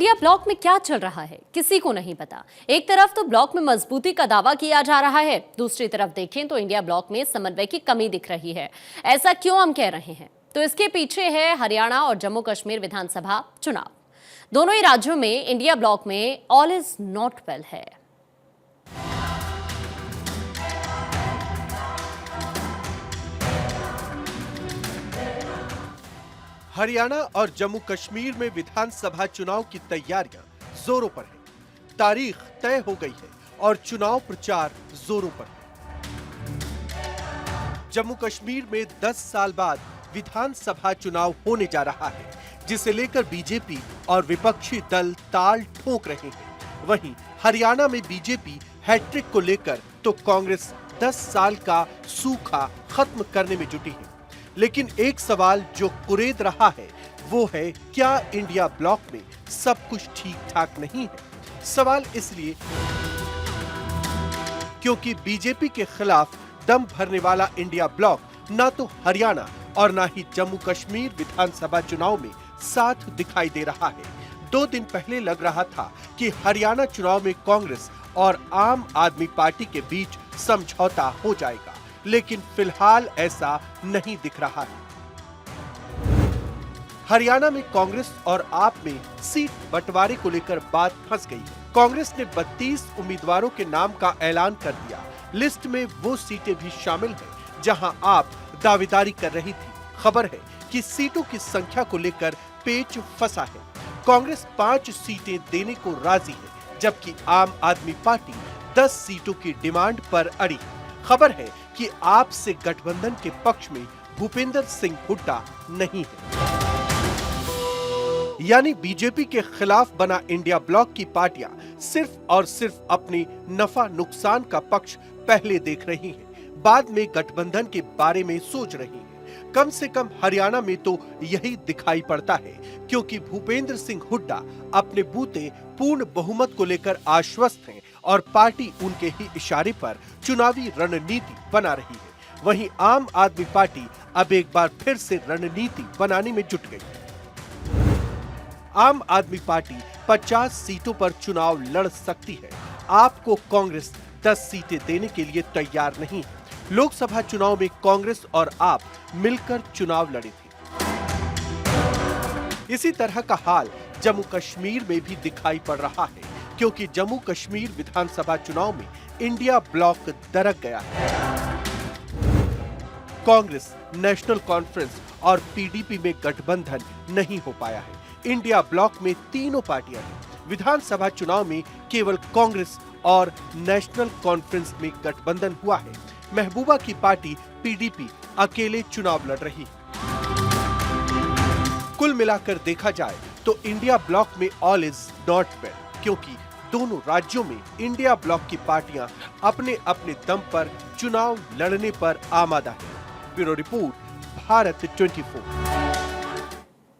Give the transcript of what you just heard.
India block में क्या चल रहा है किसी को नहीं पता। एक तरफ तो ब्लॉक में मजबूती का दावा किया जा रहा है, दूसरी तरफ देखें तो इंडिया ब्लॉक में समन्वय की कमी दिख रही है। ऐसा क्यों हम कह रहे हैं? तो इसके पीछे है हरियाणा और जम्मू कश्मीर विधानसभा चुनाव। दोनों ही राज्यों में इंडिया ब्लॉक में ऑल इज नॉट वेल है। हरियाणा और जम्मू कश्मीर में विधानसभा चुनाव की तैयारियां जोरों पर है। तारीख तय हो गई है और चुनाव प्रचार जोरों पर है। जम्मू कश्मीर में 10 साल बाद विधानसभा चुनाव होने जा रहा है, जिसे लेकर बीजेपी और विपक्षी दल ताल ठोक रहे हैं। वहीं हरियाणा में बीजेपी हैट्रिक को लेकर तो कांग्रेस 10 साल का सूखा खत्म करने में जुटी है। लेकिन एक सवाल जो कुरेद रहा है वो है, क्या इंडिया ब्लॉक में सब कुछ ठीक ठाक नहीं है? सवाल इसलिए क्योंकि बीजेपी के खिलाफ दम भरने वाला इंडिया ब्लॉक ना तो हरियाणा और ना ही जम्मू कश्मीर विधानसभा चुनाव में साथ दिखाई दे रहा है। 2 दिन पहले लग रहा था कि हरियाणा चुनाव में कांग्रेस और आम आदमी पार्टी के बीच समझौता हो जाएगा, लेकिन फिलहाल ऐसा नहीं दिख रहा है। हरियाणा में कांग्रेस और आप में सीट बंटवारे को लेकर बात फंस गई है। कांग्रेस ने 32 उम्मीदवारों के नाम का ऐलान कर दिया। लिस्ट में वो सीटें भी शामिल हैं जहां आप दावेदारी कर रही थी। खबर है कि सीटों की संख्या को लेकर पेच फंसा है। कांग्रेस 5 सीटें देने को राजी है, जबकि आम आदमी पार्टी 10 सीटों की डिमांड पर अड़ी है। खबर है कि आपसे गठबंधन के पक्ष में भूपेंद्र सिंह हुड्डा नहीं है। यानी बीजेपी के खिलाफ बना इंडिया ब्लॉक की पार्टियां सिर्फ और सिर्फ अपने नफा नुकसान का पक्ष पहले देख रही हैं, बाद में गठबंधन के बारे में सोच रही हैं। कम से कम हरियाणा में तो यही दिखाई पड़ता है, क्योंकि भूपेंद्र सिंह हुड्डा अपने बूते पूर्ण बहुमत को लेकर आश्वस्त हैं और पार्टी उनके ही इशारे पर चुनावी रणनीति बना रही है। वहीं आम आदमी पार्टी अब एक बार फिर से रणनीति बनाने में जुट गई है। आम आदमी पार्टी 50 सीटों पर चुनाव लड़ सकती है। आपको कांग्रेस 10 सीटें देने के लिए तैयार नहीं है। लोकसभा चुनाव में कांग्रेस और आप मिलकर चुनाव लड़े थे। इसी तरह का हाल जम्मू कश्मीर में भी दिखाई पड़ रहा है, क्योंकि जम्मू कश्मीर विधानसभा चुनाव में इंडिया ब्लॉक दरक गया है। कांग्रेस, नेशनल कॉन्फ्रेंस और पीडीपी में गठबंधन नहीं हो पाया है। इंडिया ब्लॉक में तीनों पार्टियां हैं। विधानसभा चुनाव में केवल कांग्रेस और नेशनल कॉन्फ्रेंस में गठबंधन हुआ है। महबूबा की पार्टी पीडीपी अकेले चुनाव लड़ रही है। कुल मिलाकर देखा जाए तो इंडिया ब्लॉक में ऑल इज नॉट वेल, क्योंकि दोनों राज्यों में इंडिया ब्लॉक की पार्टियां अपने अपने दम पर चुनाव लड़ने पर आमादा है। Bureau report, Bharat 24।